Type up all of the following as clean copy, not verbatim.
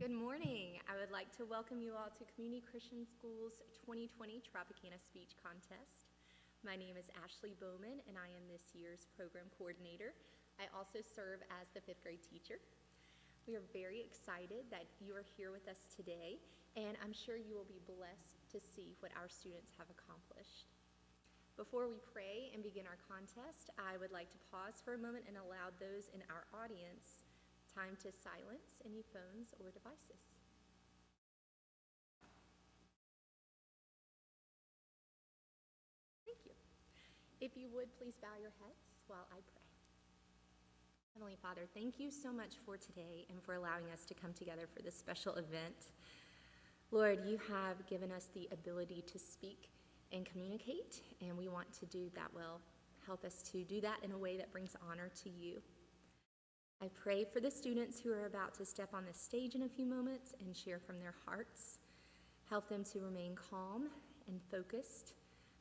Good morning. I would like to welcome you all to Community Christian School's 2020 Tropicana Speech Contest. My name is Ashley Bowman, and I am this year's program coordinator. I also serve as the fifth grade teacher. We are very excited that you are here with us today, and I'm sure you will be blessed to see what our students have accomplished. Before we pray and begin our contest, I would like to pause for a moment and allow those in our audience time to silence any phones or devices. Thank you. If you would, please bow your heads while I pray. Heavenly Father, thank you so much for today and for allowing us to come together for this special event. Lord, you have given us the ability to speak and communicate, and we want to do that well. Help us to do that in a way that brings honor to you. I pray for the students who are about to step on this stage in a few moments and share from their hearts. Help them to remain calm and focused.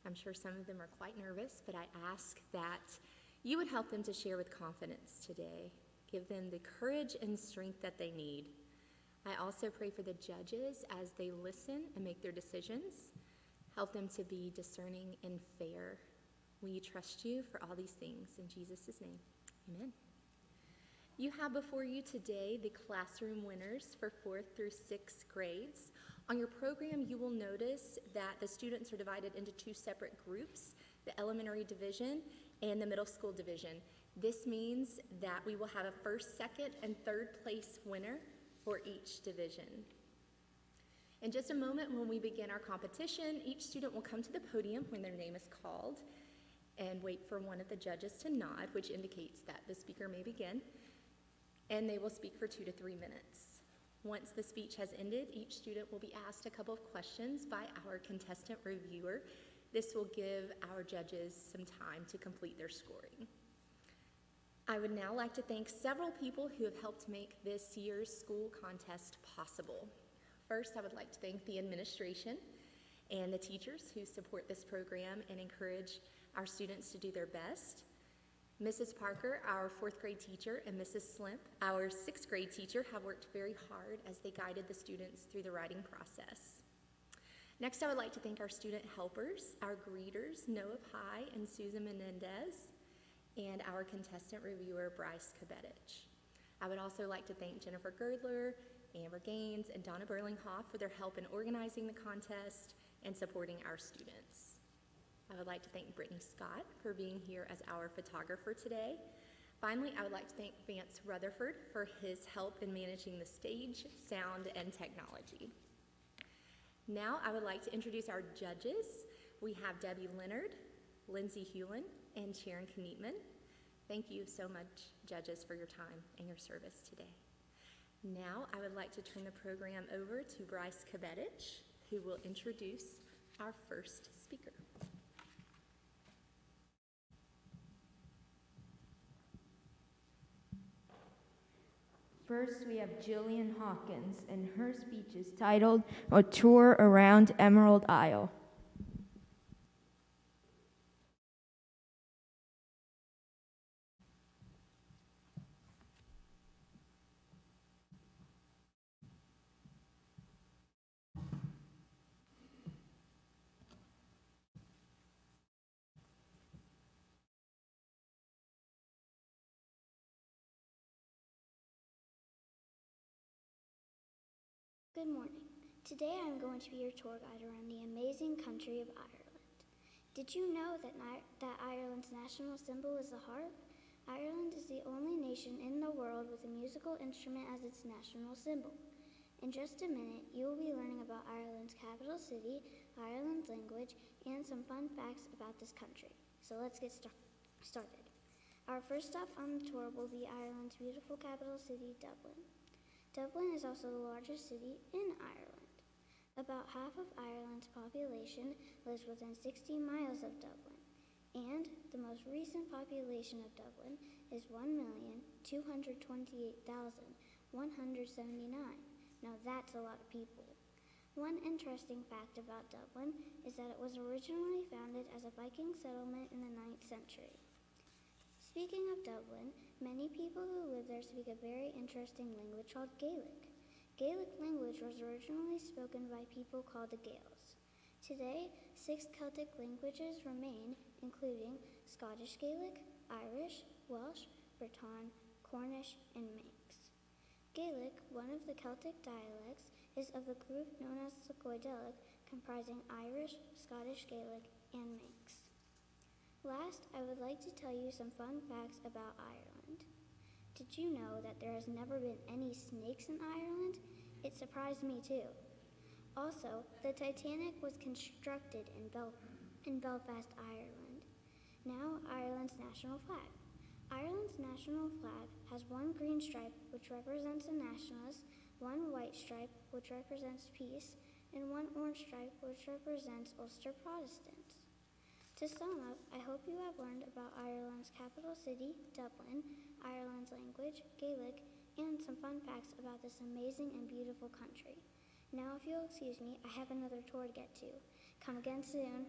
I'm sure some of them are quite nervous, but I ask that you would help them to share with confidence today. Give them the courage and strength that they need. I also pray for the judges as they listen and make their decisions. Help them to be discerning and fair. We trust you for all these things. In Jesus' name, amen. You have before you today the classroom winners for 4th through 6th grades. On your program, you will notice that the students are divided into two separate groups, the elementary division and the middle school division. This means that we will have a first, second, and third place winner for each division. In just a moment, when we begin our competition, each student will come to the podium when their name is called and wait for one of the judges to nod, which indicates that the speaker may begin. And they will speak for 2 to 3 minutes. Once the speech has ended, each student will be asked a couple of questions by our contestant reviewer. This will give our judges some time to complete their scoring. I would now like to thank several people who have helped make this year's school contest possible. First, I would like to thank the administration and the teachers who support this program and encourage our students to do their best. Mrs. Parker, our 4th grade teacher, and Mrs. Slimp, our 6th grade teacher, have worked very hard as they guided the students through the writing process. Next, I would like to thank our student helpers, our greeters, Noah Pye and Susan Menendez, and our contestant reviewer, Bryce Kabetich. I would also like to thank Jennifer Girdler, Amber Gaines, and Donna Berlinghoff for their help in organizing the contest and supporting our students. I would like to thank Brittany Scott for being here as our photographer today. Finally, I would like to thank Vance Rutherford for his help in managing the stage, sound, and technology. Now, I would like to introduce our judges. We have Debbie Leonard, Lindsay Hewlin, and Sharon Knietman. Thank you so much, judges, for your time and your service today. Now, I would like to turn the program over to Bryce Kabetich, who will introduce our first speaker. First, we have Jillian Hawkins, and her speech is titled, "A Tour Around Emerald Isle." Good morning. Today I'm going to be your tour guide around the amazing country of Ireland. Did you know that Ireland's national symbol is the harp? Ireland is the only nation in the world with a musical instrument as its national symbol. In just a minute, you will be learning about Ireland's capital city, Ireland's language, and some fun facts about this country. So let's get started. Our first stop on the tour will be Ireland's beautiful capital city, Dublin. Dublin is also the largest city in Ireland. About half of Ireland's population lives within 60 miles of Dublin, and the most recent population of Dublin is 1,228,179. Now that's a lot of people. One interesting fact about Dublin is that it was originally founded as a Viking settlement in the 9th century. Speaking of Dublin, many people who live there speak a very interesting language called Gaelic. Gaelic language was originally spoken by people called the Gaels. Today, 6 Celtic languages remain, including Scottish Gaelic, Irish, Welsh, Breton, Cornish, and Manx. Gaelic, one of the Celtic dialects, is of the group known as the Goidelic, comprising Irish, Scottish Gaelic, and Manx. Last, I would like to tell you some fun facts about Ireland. Did you know that there has never been any snakes in Ireland? It surprised me too. Also, the Titanic was constructed in Belfast, Ireland. Now, Ireland's national flag. Ireland's national flag has 1 green stripe, which represents the nationalists, 1 white stripe, which represents peace, and 1 orange stripe, which represents Ulster Protestants. To sum up, I hope you have learned about Ireland's capital city, Dublin, Ireland's language, Gaelic, and some fun facts about this amazing and beautiful country. Now, if you'll excuse me, I have another tour to get to. Come again soon.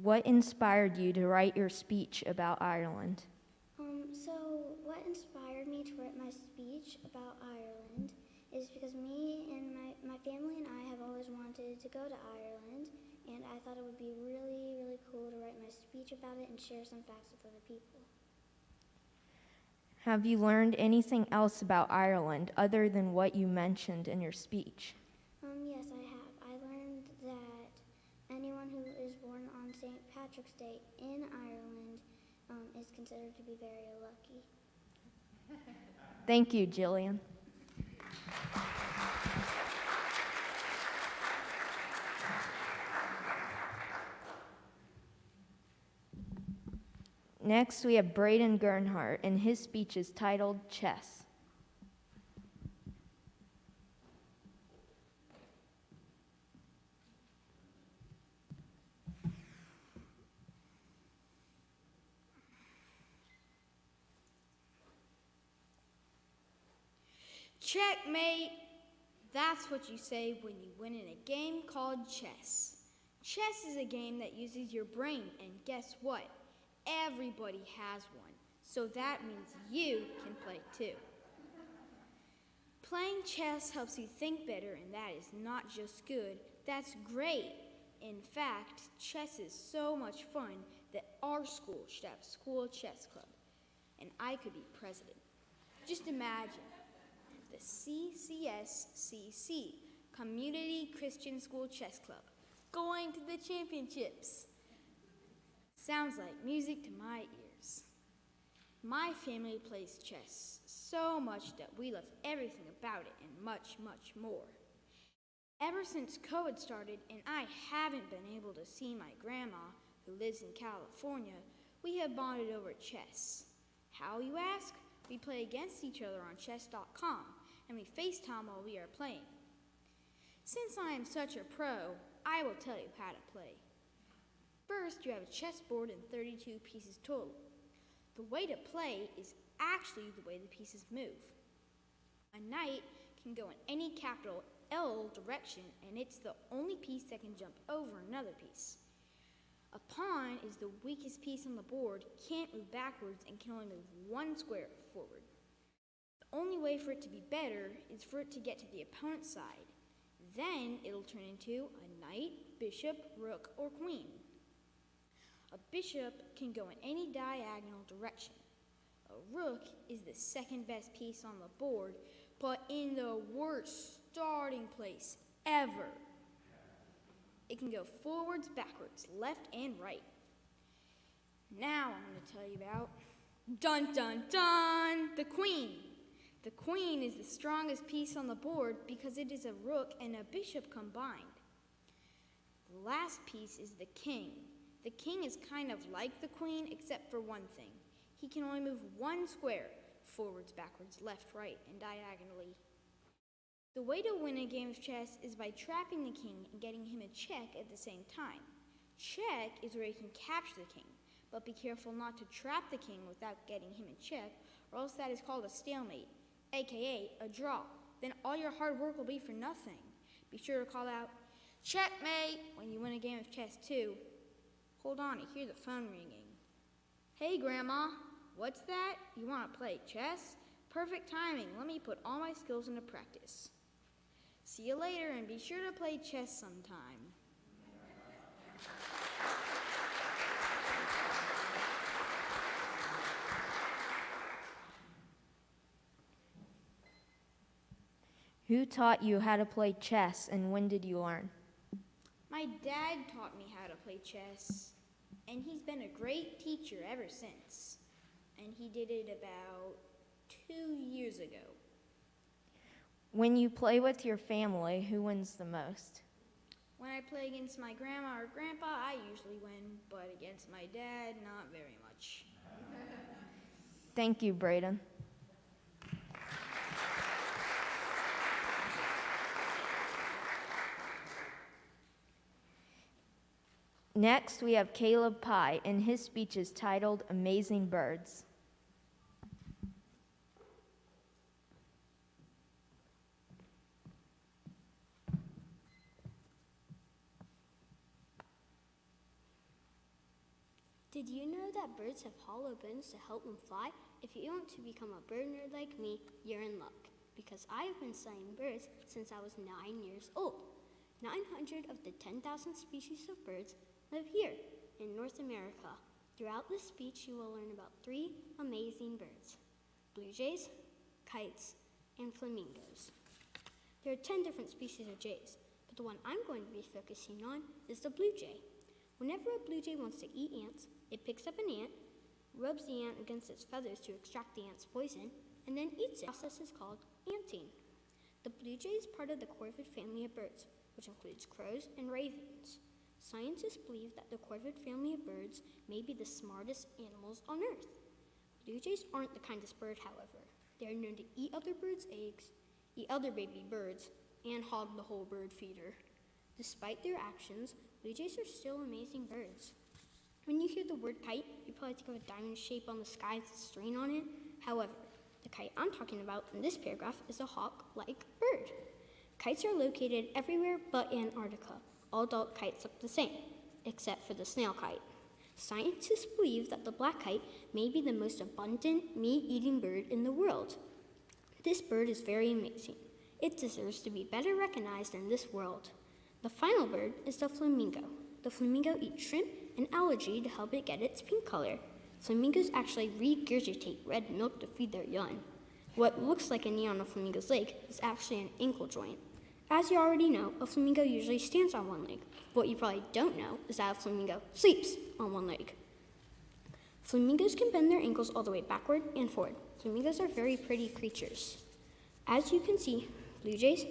What inspired you to write your speech about Ireland? So what inspired me to write my speech about Ireland is because me and my family and I have always wanted to go to Ireland, and I thought it would be really, really cool to write my speech about it and share some facts with other people. Have you learned anything else about Ireland other than what you mentioned in your speech? Yes, I have. I learned that anyone who is born on St. Patrick's Day in Ireland is considered to be very lucky. Thank you, Jillian. Next, we have Braden Gernhardt, and his speech is titled Chess. Checkmate! That's what you say when you win in a game called chess. Chess is a game that uses your brain, and guess what? Everybody has one, so that means you can play too. Playing chess helps you think better, and that is not just good, that's great. In fact, chess is so much fun that our school should have a school chess club, and I could be president. Just imagine. The CCSCC, Community Christian School Chess Club, going to the championships. Sounds like music to my ears. My family plays chess so much that we love everything about it and much, much more. Ever since COVID started and I haven't been able to see my grandma, who lives in California, we have bonded over chess. How, you ask? We play against each other on chess.com, and we FaceTime while we are playing. Since I am such a pro, I will tell you how to play. First, you have a chessboard and 32 pieces total. The way to play is actually the way the pieces move. A knight can go in any capital L direction, and it's the only piece that can jump over another piece. A pawn is the weakest piece on the board, can't move backwards, and can only move 1 square forward. The only way for it to be better is for it to get to the opponent's side. Then it'll turn into a knight, bishop, rook, or queen. A bishop can go in any diagonal direction. A rook is the second best piece on the board, but in the worst starting place ever. It can go forwards, backwards, left, and right. Now I'm going to tell you about, dun dun dun, the queen. The queen is the strongest piece on the board because it is a rook and a bishop combined. The last piece is the king. The king is kind of like the queen except for one thing. He can only move 1 square, forwards, backwards, left, right, and diagonally. The way to win a game of chess is by trapping the king and getting him a check at the same time. Check is where you can capture the king, but be careful not to trap the king without getting him a check, or else that is called a stalemate, aka a draw. Then all your hard work will be for nothing. Be sure to call out, checkmate, when you win a game of chess too. Hold on, I hear the phone ringing. Hey, Grandma, what's that? You want to play chess? Perfect timing. Let me put all my skills into practice. See you later, and be sure to play chess sometime. Who taught you how to play chess, and when did you learn? My dad taught me how to play chess, and he's been a great teacher ever since. And he did it about 2 years ago. When you play with your family, who wins the most? When I play against my grandma or grandpa, I usually win, but against my dad, not very much. Thank you, Braden. Next, we have Caleb Pye, and his speech is titled Amazing Birds. Did you know that birds have hollow bones to help them fly? If you want to become a bird nerd like me, you're in luck, because I have been studying birds since I was 9 years old. 900 of the 10,000 species of birds live here in North America. Throughout this speech, you will learn about 3 amazing birds: blue jays, kites, and flamingos. There are 10 different species of jays, but the one I'm going to be focusing on is the blue jay. Whenever a blue jay wants to eat ants, it picks up an ant, rubs the ant against its feathers to extract the ant's poison, and then eats it. The process is called anting. The blue jay is part of the corvid family of birds, which includes crows and ravens. Scientists believe that the corvid family of birds may be the smartest animals on Earth. Blue jays aren't the kindest bird, however. They are known to eat other birds' eggs, eat other baby birds, and hog the whole bird feeder. Despite their actions, blue jays are still amazing birds. When you hear the word kite, you probably think of a diamond shape on the sky with a string on it. However, the kite I'm talking about in this paragraph is a hawk-like bird. Kites are located everywhere but Antarctica. All adult kites look the same, except for the snail kite. Scientists believe that the black kite may be the most abundant meat-eating bird in the world. This bird is very amazing. It deserves to be better recognized in this world. The final bird is the flamingo. The flamingo eats shrimp and algae to help it get its pink color. Flamingos actually regurgitate red milk to feed their young. What looks like a knee on a flamingo's leg is actually an ankle joint. As you already know, a flamingo usually stands on one leg. What you probably don't know is that a flamingo sleeps on one leg. Flamingos can bend their ankles all the way backward and forward. Flamingos are very pretty creatures. As you can see, blue jays,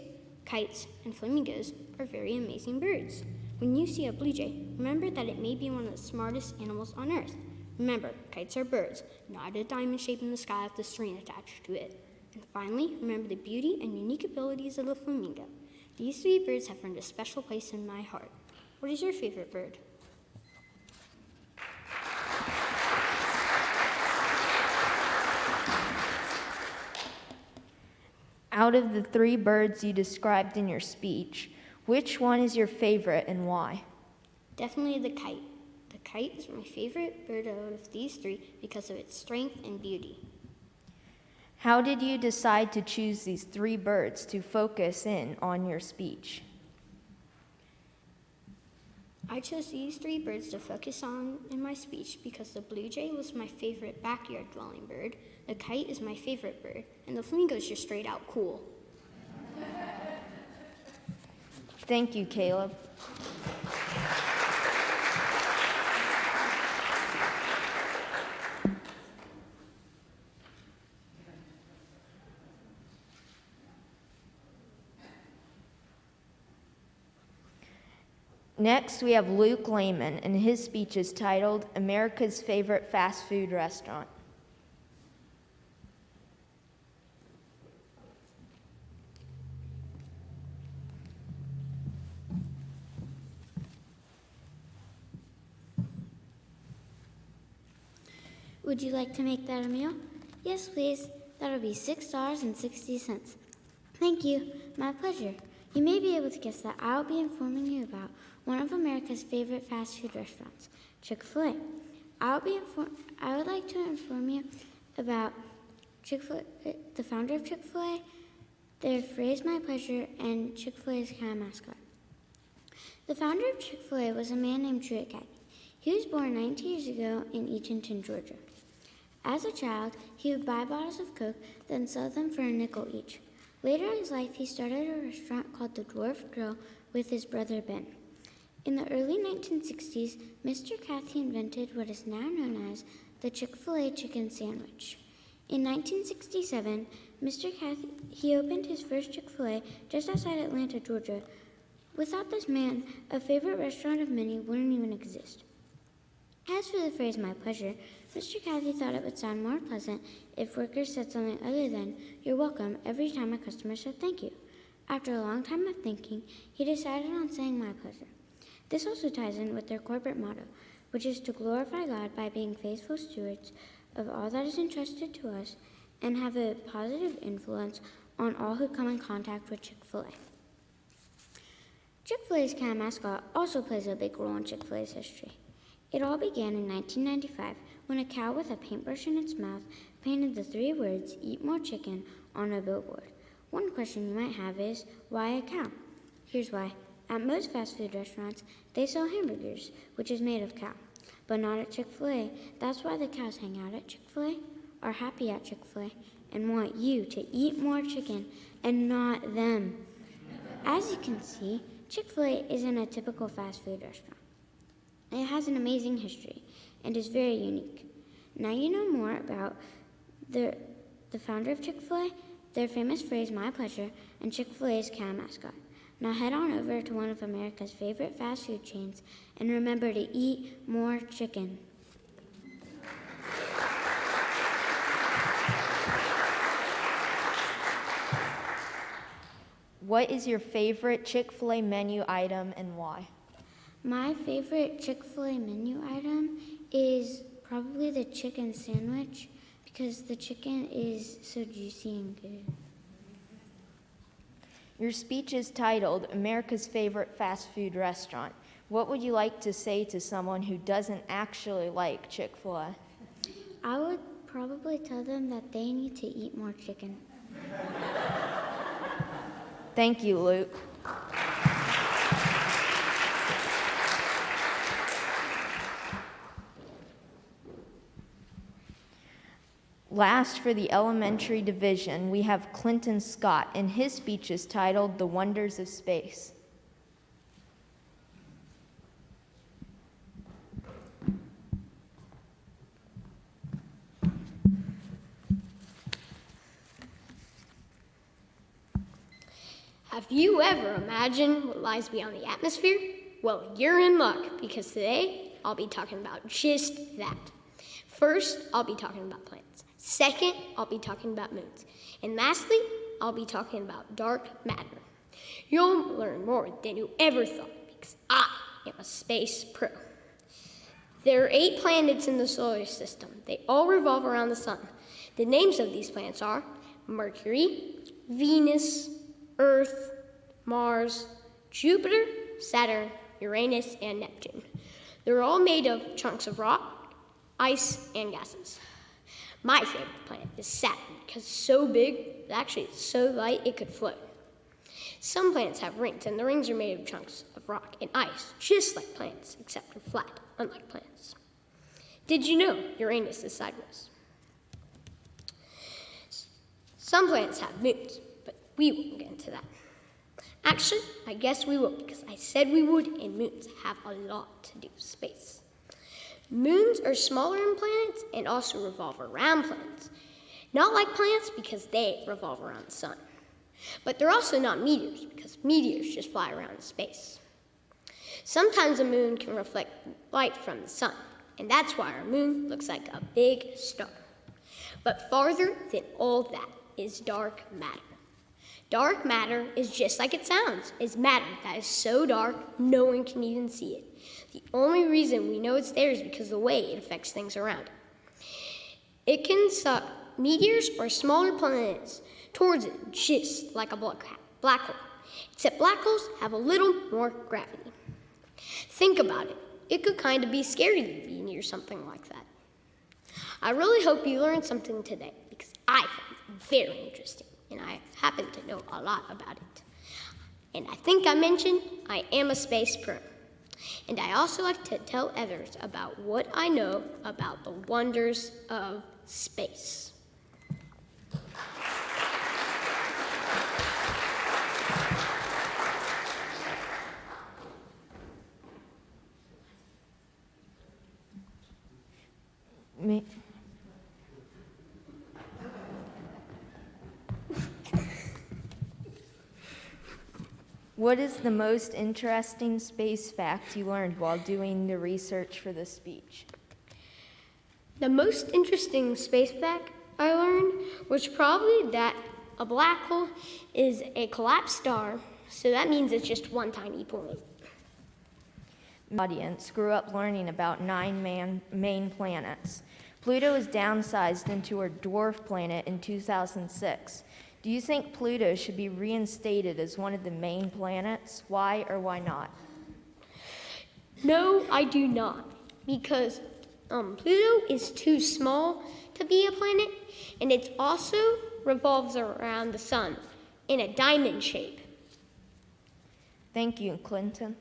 kites, and flamingos are very amazing birds. When you see a blue jay, remember that it may be one of the smartest animals on Earth. Remember, kites are birds, not a diamond shape in the sky with a string attached to it. And finally, remember the beauty and unique abilities of the flamingo. These 3 birds have earned a special place in my heart. What is your favorite bird? Out of the 3 birds you described in your speech, which one is your favorite and why? Definitely the kite. The kite is my favorite bird out of these 3 because of its strength and beauty. How did you decide to choose these 3 birds to focus in on your speech? I chose these 3 birds to focus on in my speech because the blue jay was my favorite backyard dwelling bird, the kite is my favorite bird, and the flamingo is just straight out cool. Thank you, Caleb. Next, we have Luke Lehman, and his speech is titled America's Favorite Fast Food Restaurant. Would you like to make that a meal? Yes, please. That'll be $6.60. Thank you. My pleasure. You may be able to guess that I'll be informing you about one of America's favorite fast food restaurants, Chick-fil-A. I would like to inform you about Chick-fil-A, the founder of Chick-fil-A, their phrase "My Pleasure," and Chick-fil-A's kind of mascot. The founder of Chick-fil-A was a man named Truett Cathy. He was born 90 years ago in Eatonton, Georgia. As a child, he would buy bottles of Coke, then sell them for a nickel each. Later in his life, he started a restaurant called the Dwarf Grill with his brother Ben. In the early 1960s, Mr. Cathy invented what is now known as the Chick-fil-A chicken sandwich. In 1967, Mr. Cathy, he opened his first Chick-fil-A just outside Atlanta, Georgia. Without this man, a favorite restaurant of many wouldn't even exist. As for the phrase "My pleasure," Mr. Cathy thought it would sound more pleasant if workers said something other than "You're welcome" every time a customer said thank you. After a long time of thinking, he decided on saying "My pleasure." This also ties in with their corporate motto, which is to glorify God by being faithful stewards of all that is entrusted to us and have a positive influence on all who come in contact with Chick-fil-A. Chick-fil-A's cat mascot also plays a big role in Chick-fil-A's history. It all began in 1995 when a cow with a paintbrush in its mouth painted the 3 words "Eat More Chicken" on a billboard. One question you might have is, why a cow? Here's why. At most fast food restaurants, they sell hamburgers, which is made of cow. But not at Chick-fil-A. That's why the cows hang out at Chick-fil-A, are happy at Chick-fil-A, and want you to eat more chicken and not them. As you can see, Chick-fil-A isn't a typical fast food restaurant. It has an amazing history and is very unique. Now you know more about the founder of Chick-fil-A, their famous phrase "My pleasure," and Chick-fil-A's cat mascot. Now head on over to one of America's favorite fast food chains and remember to eat more chicken. What is your favorite Chick-fil-A menu item and why? My favorite Chick-fil-A menu item is probably the chicken sandwich because the chicken is so juicy and good. Your speech is titled America's Favorite Fast Food Restaurant. What would you like to say to someone who doesn't actually like Chick-fil-A? I would probably tell them that they need to eat more chicken. Thank you, Luke. Last, for the elementary division, we have Clinton Scott, and his speech is titled The Wonders of Space. Have you ever imagined what lies beyond the atmosphere? Well, you're in luck, because today I'll be talking about just that. First, I'll be talking about planets. Second, I'll be talking about moons. And lastly, I'll be talking about dark matter. You'll learn more than you ever thought, because I am a space pro. There are 8 planets in the solar system. They all revolve around the sun. The names of these planets are Mercury, Venus, Earth, Mars, Jupiter, Saturn, Uranus, and Neptune. They're all made of chunks of rock, ice, and gases. My favorite planet is Saturn because it's so big, actually it's so light it could float. Some planets have rings, and the rings are made of chunks of rock and ice, just like planets, except they're flat, unlike planets. Did you know Uranus is sideways? Some planets have moons, but we won't get into that. Actually, I guess we will, because I said we would, and moons have a lot to do with space. Moons are smaller than planets and also revolve around planets. Not like planets because they revolve around the sun. But they're also not meteors because meteors just fly around in space. Sometimes a moon can reflect light from the sun, and that's why our moon looks like a big star. But farther than all that is dark matter. Dark matter is just like it sounds. It's matter that is so dark no one can even see it. The only reason we know it's there is because of the way it affects things around it. It can suck meteors or smaller planets towards it just like a black hole, except black holes have a little more gravity. Think about it. it could kind of be scary to be near something like that. I really hope you learned something today because I found it very interesting and I happen to know a lot about it. And I think I mentioned I am a space pro. And I also like to tell others about what I know about the wonders of space. What is the most interesting space fact you learned while doing the research for this speech? The most interesting space fact I learned was probably that a black hole is a collapsed star, so that means it's just one tiny point. Audience grew up learning about 9 main planets. Pluto is downsized into a dwarf planet in 2006. Do you think Pluto should be reinstated as one of the main planets? Why or why not? No, I do not, because Pluto is too small to be a planet, and it also revolves around the sun in a diamond shape. Thank you, Clinton.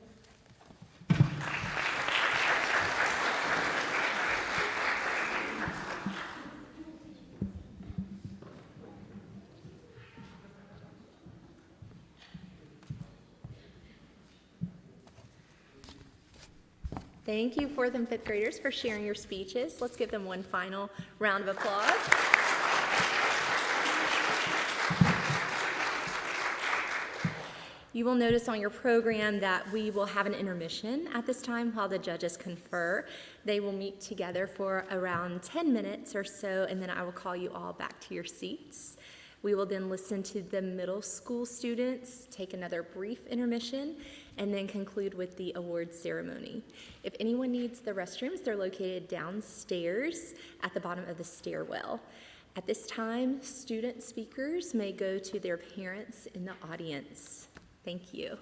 Thank you, 4th and 5th graders, for sharing your speeches. Let's give them one final round of applause. You will notice on your program that we will have an intermission at this time while the judges confer. They will meet together for around 10 minutes or so, and then I will call you all back to your seats. We will then listen to the middle school students, take another brief intermission, and then conclude with the awards ceremony. If anyone needs the restrooms, they're located downstairs at the bottom of the stairwell. At this time, student speakers may go to their parents in the audience. Thank you.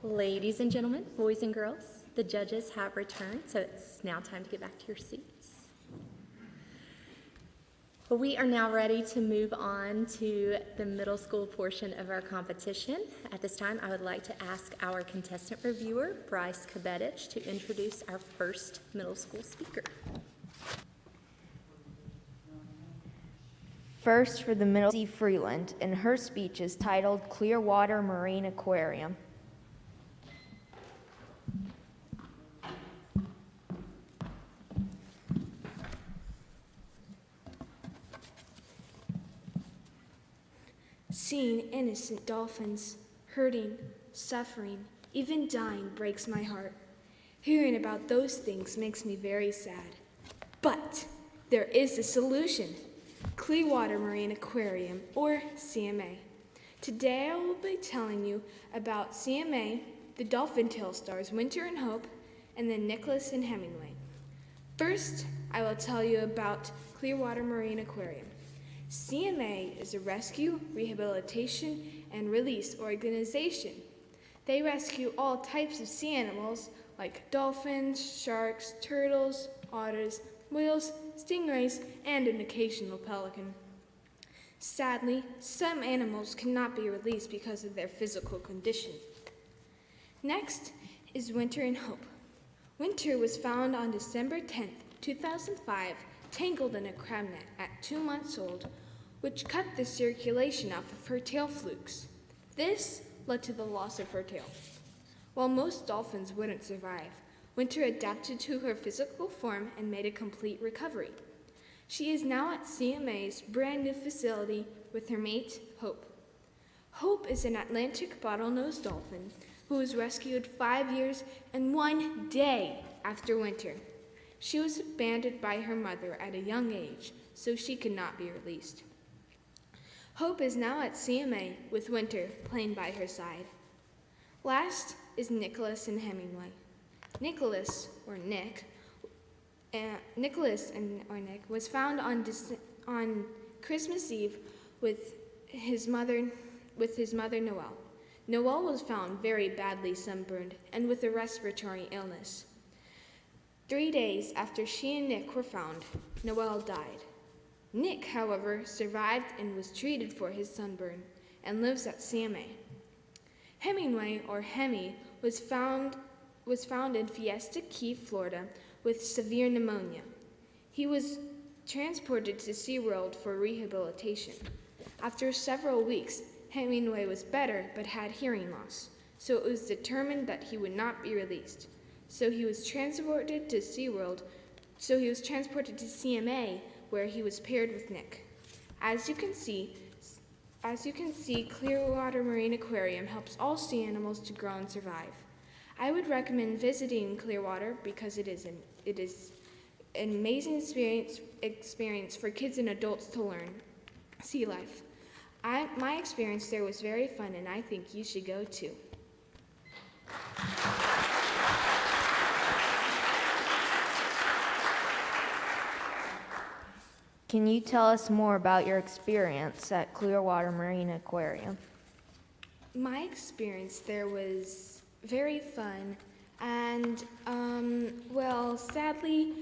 Ladies and gentlemen, boys and girls, the judges have returned, so it's now time to get back to your seats. Well, we are now ready to move on to the middle school portion of our competition. At this time, I would like to ask our contestant reviewer, Bryce Kabetich, to introduce our first middle school speaker. First for the middle, Lindsay Freeland, and her speech is titled Clearwater Marine Aquarium. Seeing innocent dolphins hurting, suffering, even dying breaks my heart. Hearing about those things makes me very sad. But there is a solution. Clearwater Marine Aquarium, or CMA. Today I will be telling you about CMA, the Dolphin Tale stars Winter and Hope, and then Nicholas and Hemingway. First, I will tell you about Clearwater Marine Aquarium. CMA is a rescue, rehabilitation, and release organization. They rescue all types of sea animals like dolphins, sharks, turtles, otters, whales, stingrays, and an occasional pelican. Sadly, some animals cannot be released because of their physical condition. Next is Winter and Hope. Winter was found on December 10th, 2005, tangled in a crab net at 2 months old, which cut the circulation off of her tail flukes. This led to the loss of her tail. While most dolphins wouldn't survive, Winter adapted to her physical form and made a complete recovery. She is now at CMA's brand new facility with her mate, Hope. Hope is an Atlantic bottlenose dolphin who was rescued 5 years and 1 day after Winter. She was abandoned by her mother at a young age, so she could not be released. Hope is now at CMA with Winter playing by her side. Last is Nicholas and Hemingway. Nicholas was found on Christmas Eve with his mother Noelle. Noelle was found very badly sunburned and with a respiratory illness. 3 days after she and Nick were found, Noelle died. Nick, however, survived and was treated for his sunburn and lives at CMA. Hemingway, or Hemi, was found in Fiesta Key, Florida, with severe pneumonia. He was transported to SeaWorld for rehabilitation. After several weeks, Hemingway was better but had hearing loss, so it was determined that he would not be released. So he was transported to CMA, where he was paired with Nick. As you can see, Clearwater Marine Aquarium helps all sea animals to grow and survive. I would recommend visiting Clearwater because it is an amazing experience for kids and adults to learn sea life. My experience there was very fun, and I think you should go too. Can you tell us more about your experience at Clearwater Marine Aquarium? My experience there was very fun, and, sadly,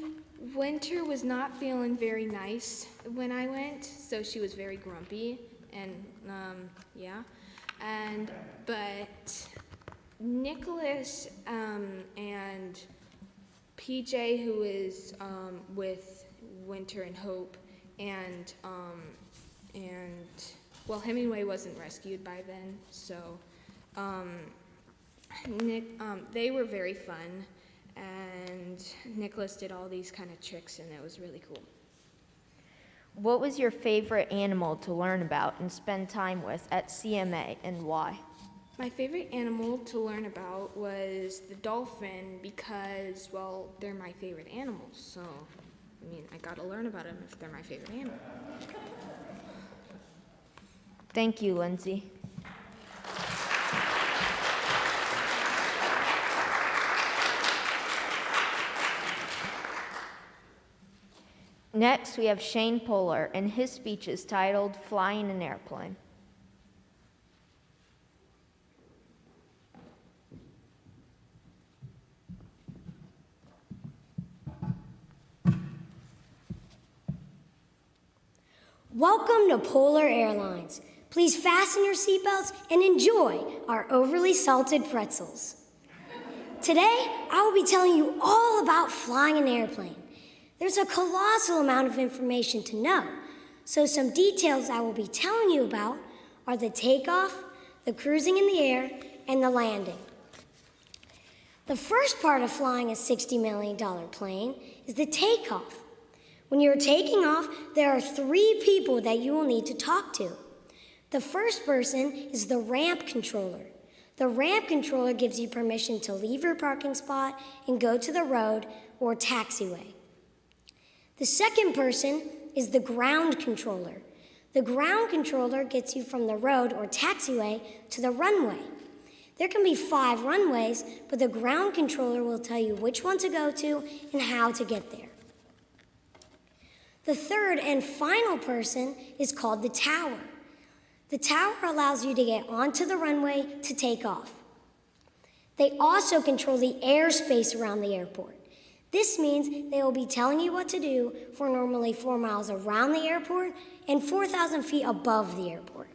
Winter was not feeling very nice when I went, so she was very grumpy, but Nicholas and PJ, who is with Winter and Hope, and Hemingway wasn't rescued by then, so they were very fun, and Nicholas did all these kind of tricks, and it was really cool. What was your favorite animal to learn about and spend time with at CMA, and why? My favorite animal to learn about was the dolphin because, they're my favorite animals, so I gotta learn about them if they're my favorite animal. Thank you, Lindsay. Next, we have Shane Poehler, and his speech is titled Flying an Airplane. Welcome to Polar Airlines. Please fasten your seatbelts and enjoy our overly salted pretzels. Today, I will be telling you all about flying an airplane. There's a colossal amount of information to know, so some details I will be telling you about are the takeoff, the cruising in the air, and the landing. The first part of flying a $60 million plane is the takeoff. When you're taking off, there are 3 people that you will need to talk to. The first person is the ramp controller. The ramp controller gives you permission to leave your parking spot and go to the road or taxiway. The second person is the ground controller. The ground controller gets you from the road or taxiway to the runway. There can be 5 runways, but the ground controller will tell you which one to go to and how to get there. The third and final person is called the tower. The tower allows you to get onto the runway to take off. They also control the airspace around the airport. This means they will be telling you what to do for normally 4 miles around the airport and 4,000 feet above the airport.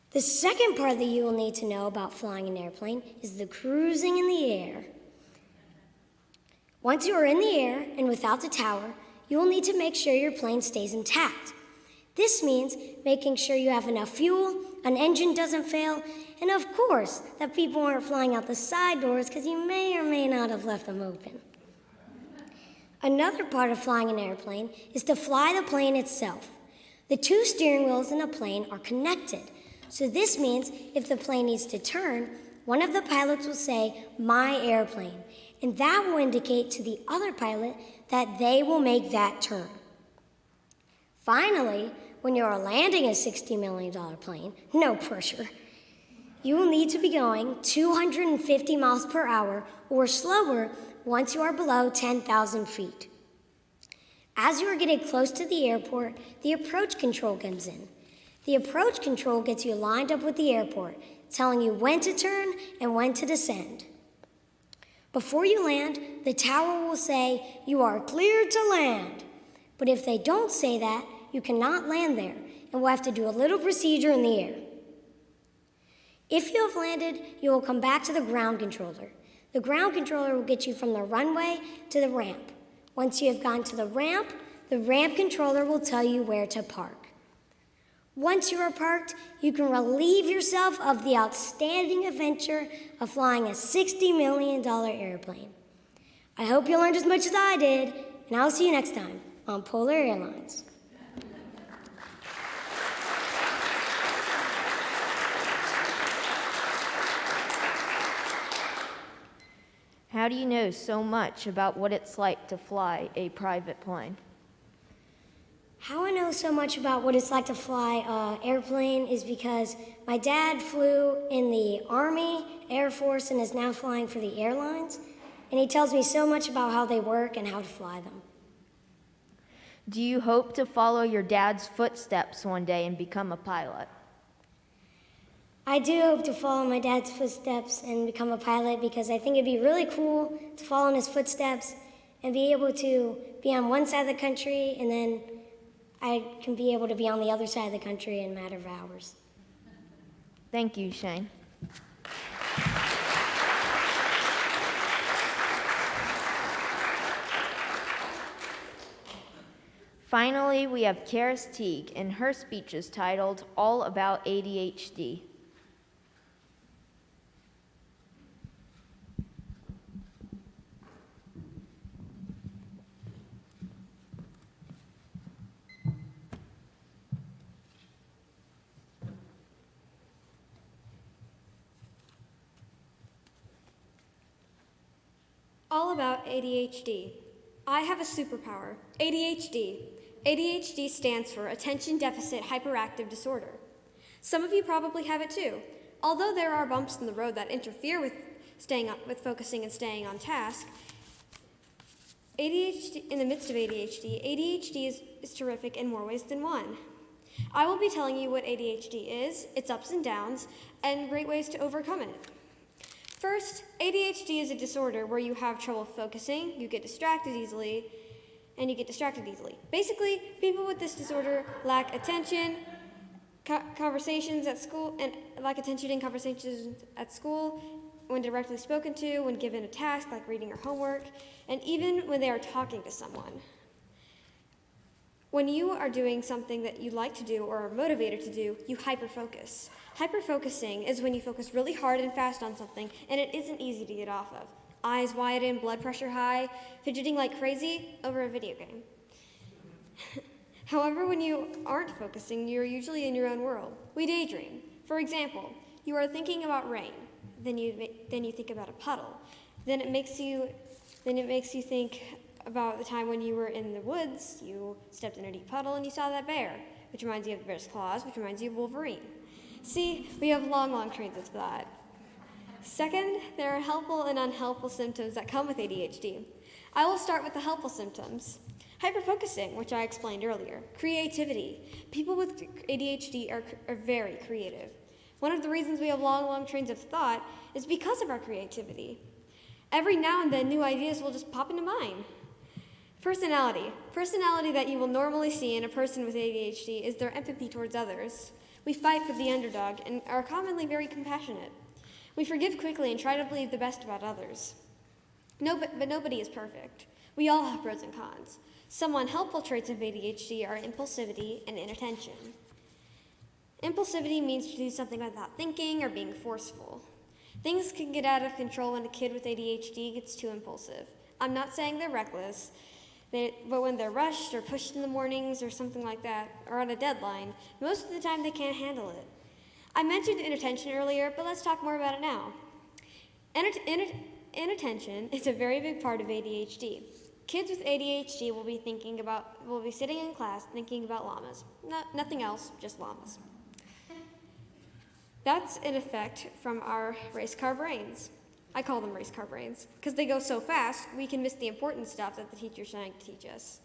The second part that you will need to know about flying an airplane is the cruising in the air. Once you are in the air and without the tower, you will need to make sure your plane stays intact. This means making sure you have enough fuel, an engine doesn't fail, and of course, that people aren't flying out the side doors because you may or may not have left them open. Another part of flying an airplane is to fly the plane itself. The 2 steering wheels in a plane are connected. So this means if the plane needs to turn, one of the pilots will say, "My airplane," and that will indicate to the other pilot that they will make that turn. Finally, when you are landing a $60 million plane, no pressure, you will need to be going 250 miles per hour or slower once you are below 10,000 feet. As you are getting close to the airport, the approach control comes in. The approach control gets you lined up with the airport, telling you when to turn and when to descend. Before you land, the tower will say, "You are cleared to land." But if they don't say that, you cannot land there and will have to do a little procedure in the air. If you have landed, you will come back to the ground controller. The ground controller will get you from the runway to the ramp. Once you have gone to the ramp controller will tell you where to park. Once you are parked, you can relieve yourself of the outstanding adventure of flying a $60 million airplane. I hope you learned as much as I did, and I'll see you next time on Polar Airlines. How do you know so much about what it's like to fly a private plane? How I know so much about what it's like to fly an airplane is because my dad flew in the Army, Air Force, and is now flying for the airlines. And he tells me so much about how they work and how to fly them. Do you hope to follow your dad's footsteps one day and become a pilot? I do hope to follow my dad's footsteps and become a pilot because I think it'd be really cool to follow in his footsteps and be able to be on one side of the country and then I can be able to be on the other side of the country in a matter of hours. Thank you, Shane. Finally, we have Karis Teague, and her speech is titled All About ADHD. All about ADHD. I have a superpower, ADHD. ADHD stands for Attention Deficit Hyperactive Disorder. Some of you probably have it too. Although there are bumps in the road that interfere with focusing and staying on task, in the midst of ADHD is terrific in more ways than one. I will be telling you what ADHD is, its ups and downs, and great ways to overcome it. First, ADHD is a disorder where you have trouble focusing, you get distracted easily, and you get distracted easily. Basically, people with this disorder lack attention, conversations at school, and lack attention in conversations at school, when directly spoken to, when given a task like reading or homework, and even when they are talking to someone. When you are doing something that you like to do or are motivated to do, you hyperfocus. Hyperfocusing is when you focus really hard and fast on something and it isn't easy to get off of. Eyes widened, blood pressure high, fidgeting like crazy over a video game. However, when you aren't focusing, you're usually in your own world. We daydream. For example, you are thinking about rain, then you think about a puddle. Then it makes you think about the time when you were in the woods, you stepped in a deep puddle and you saw that bear, which reminds you of the bear's claws, which reminds you of Wolverine. See, we have long trains of thought. Second, there are helpful and unhelpful symptoms that come with ADHD. I will start with the helpful symptoms. Hyperfocusing, which I explained earlier. Creativity. People with ADHD are very creative. One of the reasons we have long trains of thought is because of our creativity. Every now and then, new ideas will just pop into mind. Personality. Personality that you will normally see in a person with ADHD is their empathy towards others. We fight for the underdog and are commonly very compassionate. We forgive quickly and try to believe the best about others. But nobody is perfect. We all have pros and cons. Some unhelpful traits of ADHD are impulsivity and inattention. Impulsivity means to do something without thinking or being forceful. Things can get out of control when a kid with ADHD gets too impulsive. I'm not saying they're reckless, but when they're rushed or pushed in the mornings or something like that, or on a deadline, most of the time they can't handle it. I mentioned inattention earlier, but let's talk more about it now. Inattention is a very big part of ADHD. Kids with ADHD will be sitting in class thinking about llamas. Nothing else, just llamas. That's an effect from our race car brains. I call them race car brains, because they go so fast, we can miss the important stuff that the teacher's trying to teach us.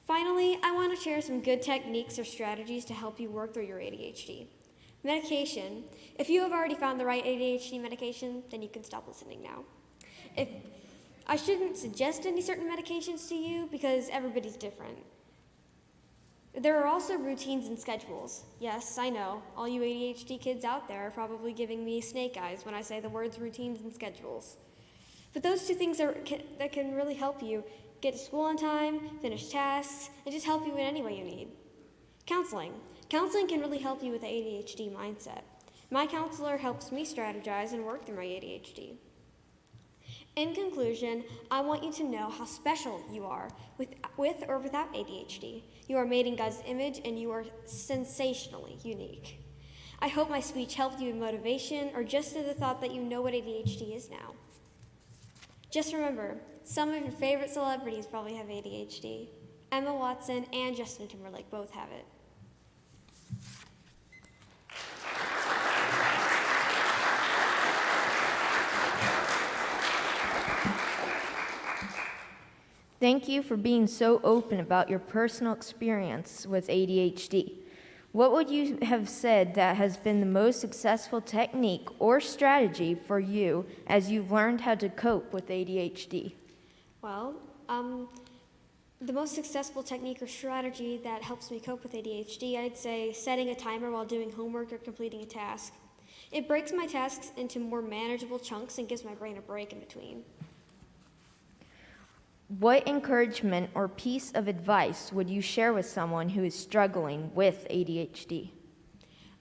Finally, I want to share some good techniques or strategies to help you work through your ADHD. Medication. If you have already found the right ADHD medication, then you can stop listening now. I shouldn't suggest any certain medications to you because everybody's different. There are also routines and schedules. Yes, I know, all you ADHD kids out there are probably giving me snake eyes when I say the words routines and schedules. But those two things that can really help you get to school on time, finish tasks, and just help you in any way you need. Counseling. Counseling can really help you with the ADHD mindset. My counselor helps me strategize and work through my ADHD. In conclusion, I want you to know how special you are with or without ADHD. You are made in God's image and you are sensationally unique. I hope my speech helped you in motivation or just in the thought that you know what ADHD is now. Just remember, some of your favorite celebrities probably have ADHD. Emma Watson and Justin Timberlake both have it. Thank you for being so open about your personal experience with ADHD. What would you have said that has been the most successful technique or strategy for you as you've learned how to cope with ADHD? Well, the most successful technique or strategy that helps me cope with ADHD, I'd say setting a timer while doing homework or completing a task. It breaks my tasks into more manageable chunks and gives my brain a break in between. What encouragement or piece of advice would you share with someone who is struggling with ADHD?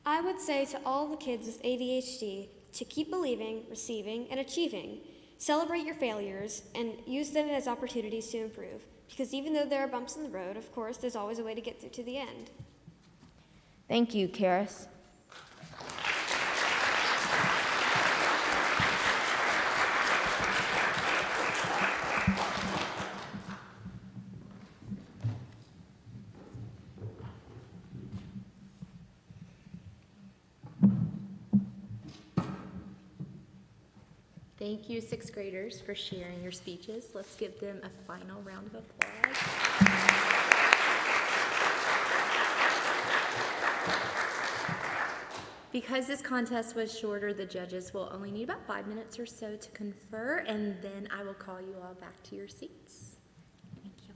I would say to all the kids with ADHD to keep believing, receiving, and achieving. Celebrate your failures and use them as opportunities to improve. Because even though there are bumps in the road, of course, there's always a way to get through to the end. Thank you, Karis. Thank you, sixth graders, for sharing your speeches. Let's give them a final round of applause. Because this contest was shorter, the judges will only need about 5 minutes or so to confer, and then I will call you all back to your seats. Thank you.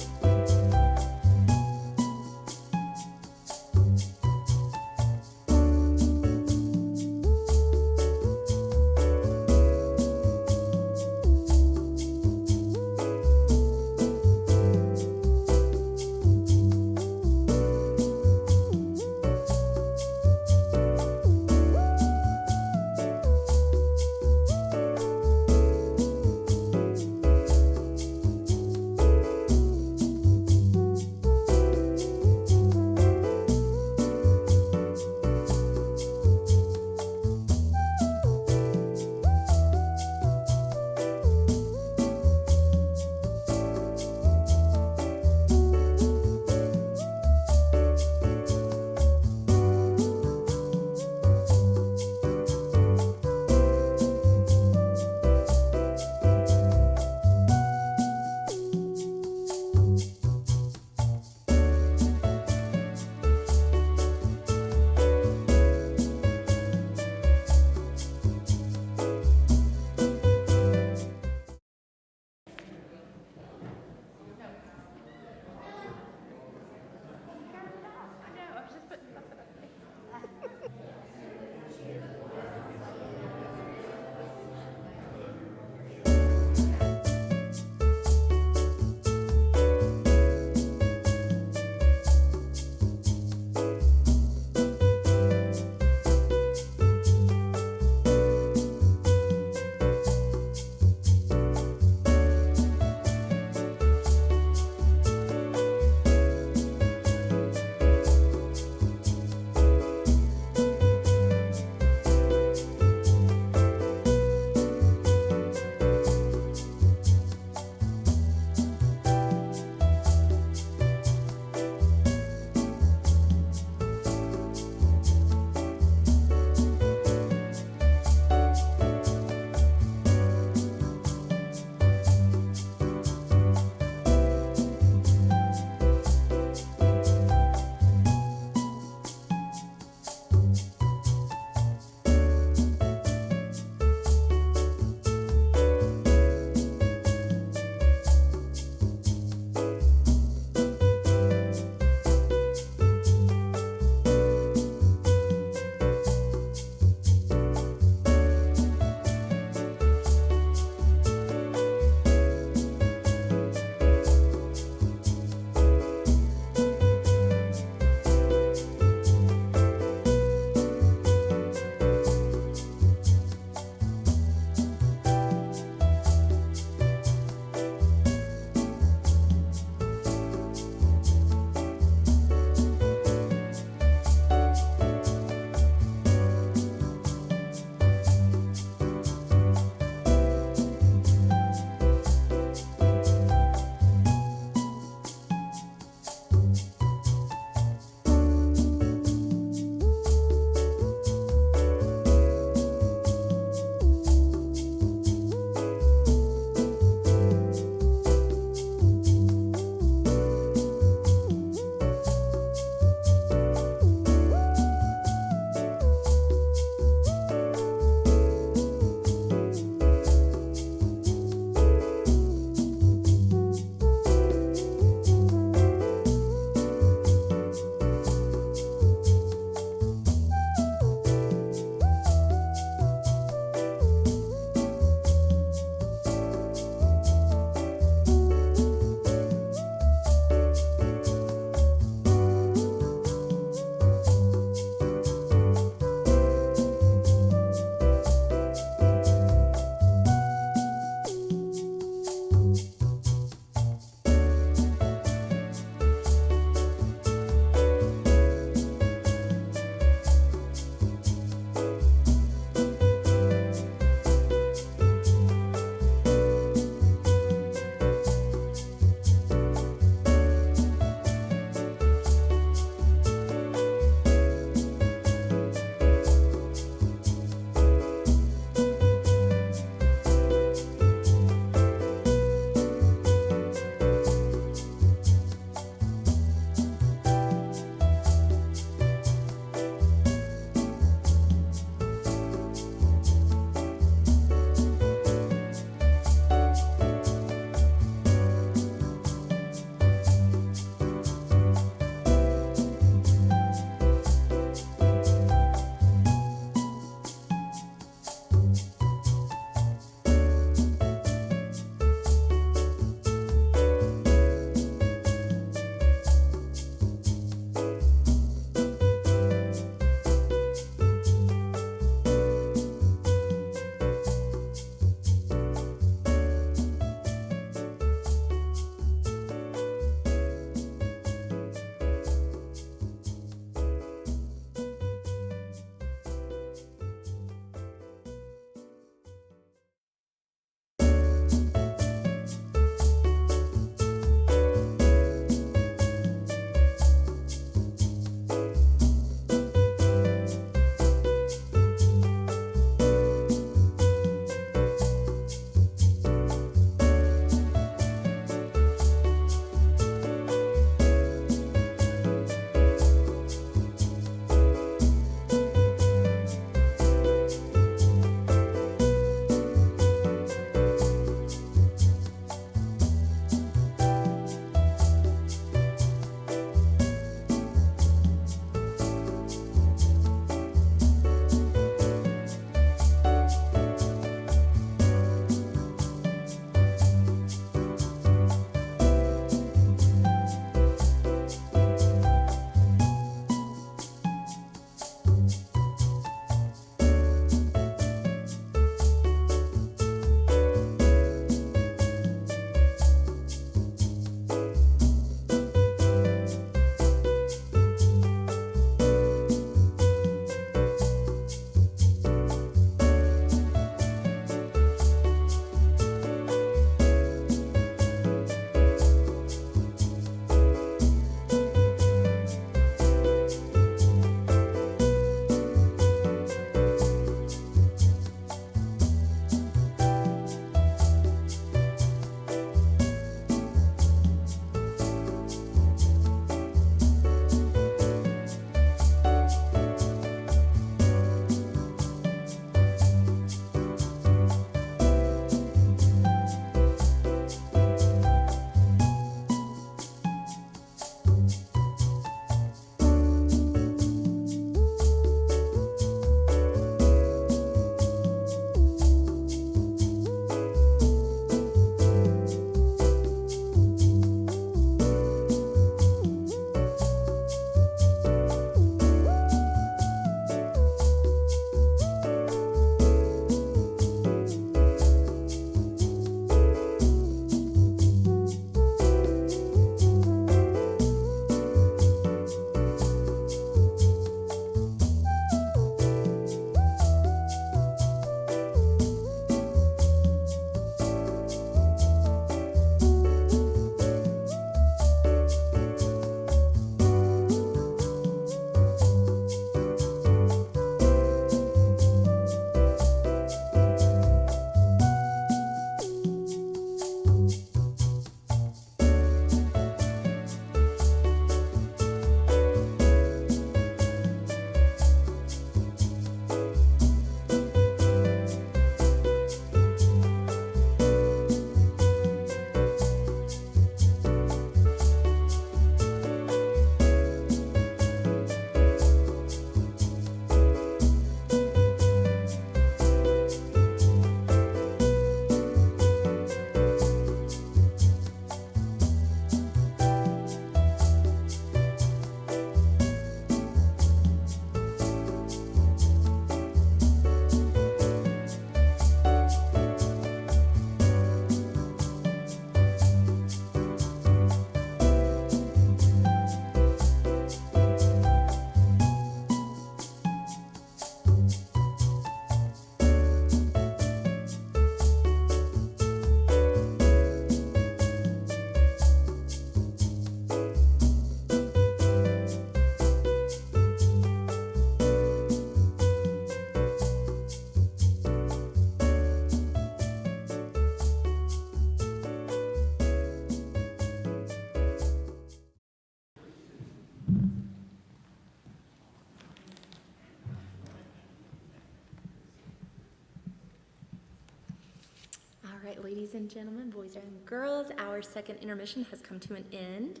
right, ladies and gentlemen, boys and girls, our second intermission has come to an end.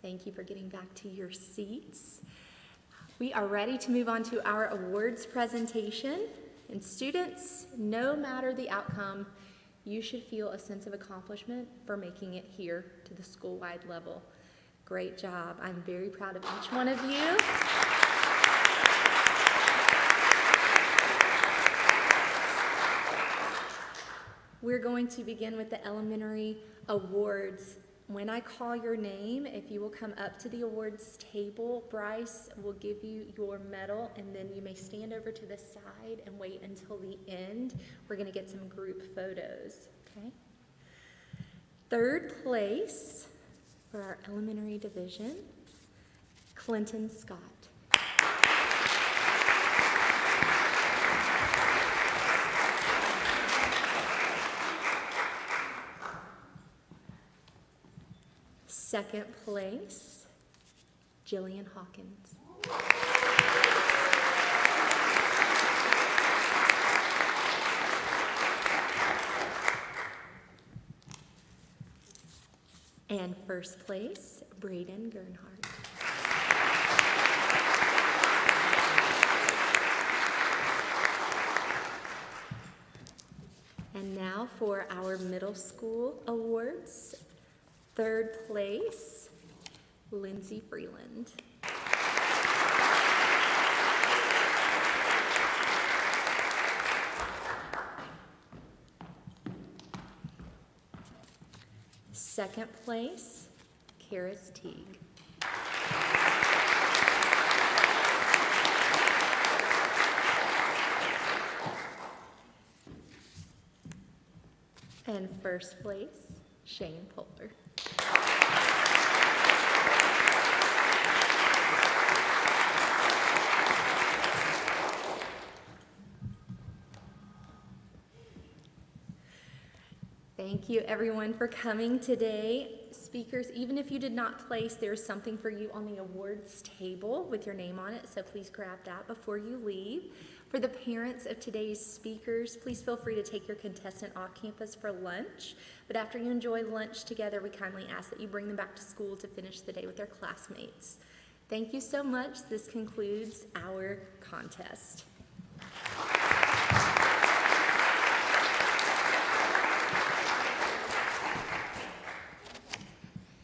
Thank you for getting back to your seats. We are ready to move on to our awards presentation. And students, no matter the outcome, you should feel a sense of accomplishment for making it here to the school-wide level. Great job. I'm very proud of each one of you. We're going to begin with the elementary awards. When I call your name, if you will come up to the awards table, Bryce will give you your medal, and then you may stand over to the side and wait until the end. We're going to get some group photos, okay? Third place for our elementary division, Clinton Scott. Second place, Jillian Hawkins. And first place, Braden Gernhardt. And now for our middle school awards. Third place, Lindsay Freeland. Second place, Karis Teague. And first place, Shane Polar. Thank you everyone for coming today. Speakers, even if you did not place, there's something for you on the awards table with your name on it, so please grab that before you leave. For the parents of today's speakers, please feel free to take your contestant off campus for lunch. But after you enjoy lunch together, we kindly ask that you bring them back to school to finish the day with their classmates. Thank you so much. This concludes our contest.